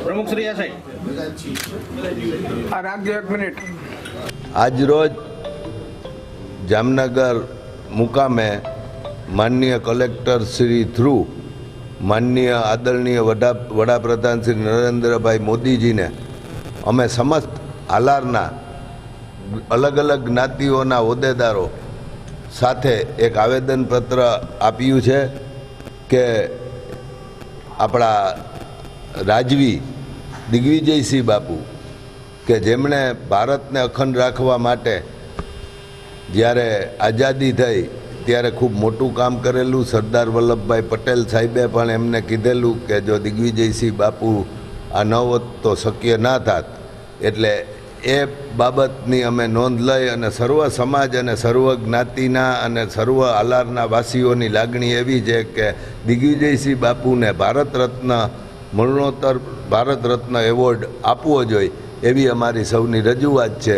પ્રમુખ શ્રી આજ રોજ જામનગર મુકામે માનનીય કલેક્ટર શ્રી થ્રુ માનનીય આદરણીય વડાપ્રધાન શ્રી નરેન્દ્રભાઈ મોદીજીને અમે સમસ્ત હાલારના અલગ અલગ જ્ઞાતિઓના હોદ્દેદારો સાથે એક આવેદનપત્ર આપ્યું છે કે આપણા રાજવી દિગ્વિજયસિંહ બાપુ કે જેમણે ભારતને અખંડ રાખવા માટે જ્યારે આઝાદી થઈ ત્યારે ખૂબ મોટું કામ કરેલું. સરદાર વલ્લભભાઈ પટેલ સાહેબે પણ એમને કીધેલું કે જો દિગ્વિજયસિંહ બાપુ આ ન હોત તો શક્ય ના થાત. એટલે એ બાબતની અમે નોંધ લઈ અને સર્વ સમાજ અને સર્વ જ્ઞાતિના અને સર્વ હાલારના વાસીઓની લાગણી એવી છે કે દિગ્વિજયસિંહ બાપુને ભારત રત્ન મરણોત્તર ભારત રત્ન એવોર્ડ આપવો જોઈએ એવી અમારી સૌની રજૂઆત છે.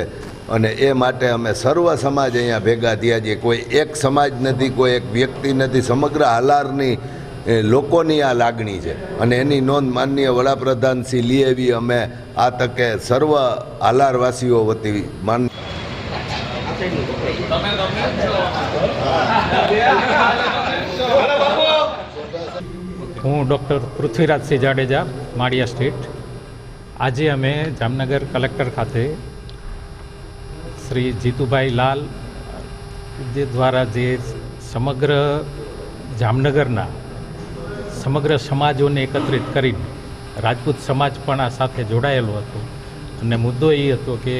અને એ માટે અમે સર્વ સમાજ અહીંયા ભેગા થયા છીએ. કોઈ એક સમાજ નથી, કોઈ એક વ્યક્તિ નથી, સમગ્ર હાલારની લોકોની આ લાગણી છે અને એની નોંધ માનનીય વડાપ્રધાન શ્રી લે એવી અમે આ તકે સર્વ હાલારવાસીઓ વતી હું ડૉક્ટર પૃથ્વીરાજસિંહ જાડેજા, માળિયા સ્ટેટ. આજે અમે જામનગર કલેક્ટર ખાતે શ્રી જીતુભાઈ લાલ જે દ્વારા જે સમગ્ર જામનગરના સમગ્ર સમાજોને એકત્રિત કરીને રાજપૂત સમાજ પણ આ સાથે જોડાયેલો હતો અને મુદ્દો એ હતો કે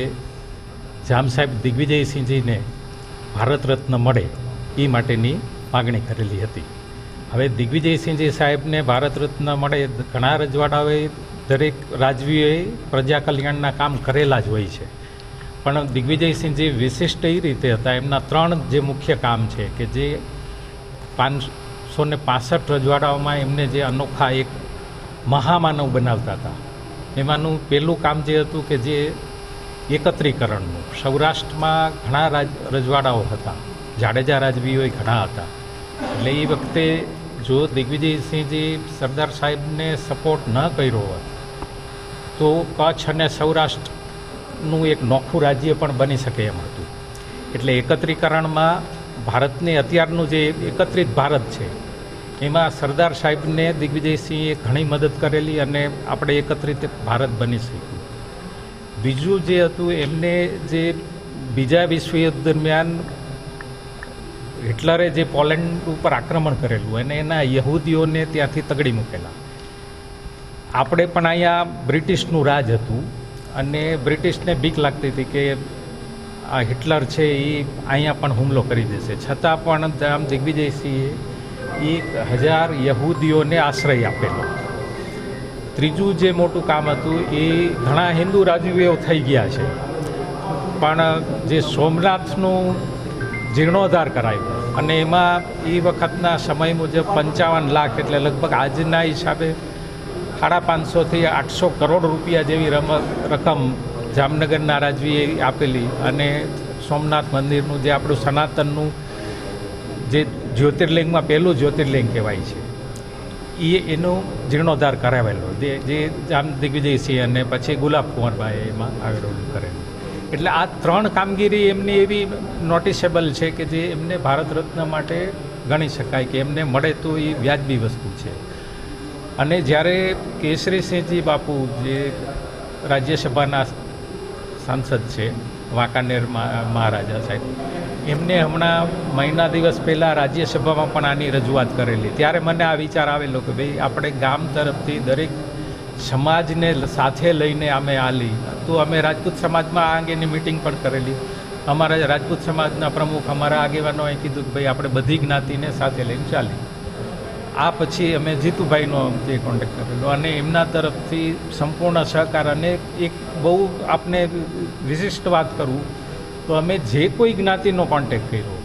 જામ સાહેબ દિગ્વિજયસિંહજીને ભારત રત્ન મળે એ માટેની માગણી કરેલી હતી. હવે દિગ્વિજયસિંહજી સાહેબને ભારત રત્ન મળે, ઘણા રજવાડાઓએ દરેક રાજવીઓએ પ્રજા કલ્યાણના કામ કરેલા જ હોય છે, પણ દિગ્વિજયસિંહજી વિશિષ્ટ એ રીતે હતા. એમના 3 જે મુખ્ય કામ છે કે જે 565 રજવાડાઓમાં એમને જે અનોખા એક મહામાનવ બનાવતા હતા. એમાંનું પહેલું કામ જે હતું કે જે એકત્રીકરણનું. સૌરાષ્ટ્રમાં ઘણા રજવાડાઓ હતા, જાડેજા રાજવીઓ ઘણા હતા. એટલે એ વખતે જો દિગ્વિજયસિંહજી સરદાર સાહેબને સપોર્ટ ન કર્યો હોત તો કચ્છ અને સૌરાષ્ટ્રનું એક નોખું રાજ્ય પણ બની શકે એમ હતું. એટલે એકત્રીકરણમાં ભારતને અત્યારનું જે એકત્રિત ભારત છે એમાં સરદાર સાહેબને દિગ્વિજયસિંહે ઘણી મદદ કરેલી અને આપણે એકત્રિત ભારત બની શક્યું. બીજું જે હતું, એમને જે બીજા વિશ્વયુદ્ધ દરમિયાન હિટલરે જે પોલેન્ડ ઉપર આક્રમણ કરેલું અને એના યહૂદીઓને ત્યાંથી તગડી મૂકેલા. આપણે પણ અહીંયા બ્રિટિશનું રાજ હતું અને બ્રિટિશને બીક લાગતી હતી કે આ હિટલર છે એ અહીંયા પણ હુમલો કરી દેશે. છતાં પણ જામ દિગ્વિજયસિંહે 1000 યહૂદીઓને આશ્રય આપેલો. ત્રીજું જે મોટું કામ હતું એ ઘણા હિન્દુ રાજવીઓ થઈ ગયા છે, પણ જે સોમનાથનું જીર્ણોદ્ધાર કરાયું અને એમાં એ વખતના સમય મુજબ 55 લાખ એટલે લગભગ આજના હિસાબે 550 થી 800 કરોડ રૂપિયા જેવી રકમ જામનગરના રાજવીએ આપેલી. અને સોમનાથ મંદિરનું જે આપણું સનાતનનું જે જ્યોતિર્લિંગમાં પહેલું જ્યોતિર્લિંગ કહેવાય છે એનું જીર્ણોદ્ધાર કરાવેલો, જે જામ દિગ્વિજયસિંહ અને પછી ગુલાબકુંવરભાઈએ એમાં આવેલું કરેલું. એટલે આ 3 કામગીરી એમની એવી નોટિસેબલ છે કે જે એમને ભારત રત્ન માટે ગણી શકાય કે એમને મળે તો એ વ્યાજબી વસ્તુ છે. અને જ્યારે કેસરીસિંહજી બાપુ જે રાજ્યસભાના સાંસદ છે, વાંકાનેર મહારાજા સાહેબ, એમને હમણાં મહિના દિવસ પહેલાં રાજ્યસભામાં પણ આની રજૂઆત કરેલી. ત્યારે મને આ વિચાર આવેલો કે ભાઈ આપણે ગામ તરફથી દરેક સમાજને સાથે લઈને અમે આલી તો અમે રાજપૂત સમાજમાં આ અંગેની મિટિંગ પણ કરેલી. અમારા રાજપૂત સમાજના પ્રમુખ, અમારા આગેવાનોએ કીધું કે ભાઈ આપણે બધી જ્ઞાતિને સાથે લઈને ચાલી. આ પછી અમે જીતુભાઈનો જે કોન્ટેક્ટ કરેલો અને એમના તરફથી સંપૂર્ણ સહકાર. અને એક બહુ આપને વિશિષ્ટ વાત કરું તો અમે જે કોઈ જ્ઞાતિનો કોન્ટેક્ટ કર્યો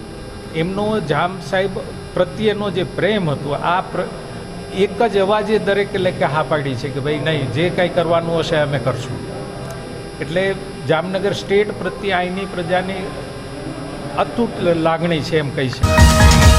એમનો જામ સાહેબ પ્રત્યેનો જે પ્રેમ હતો આ એક જ અવાજે દરેક એટલે કે હા પાડી છે કે ભાઈ નહીં, જે કંઈ કરવાનું હશે અમે કરશું. એટલે જામનગર સ્ટેટ પ્રત્યે અહીંની પ્રજાની અતૂટ લાગણી છે એમ કહી શકાય.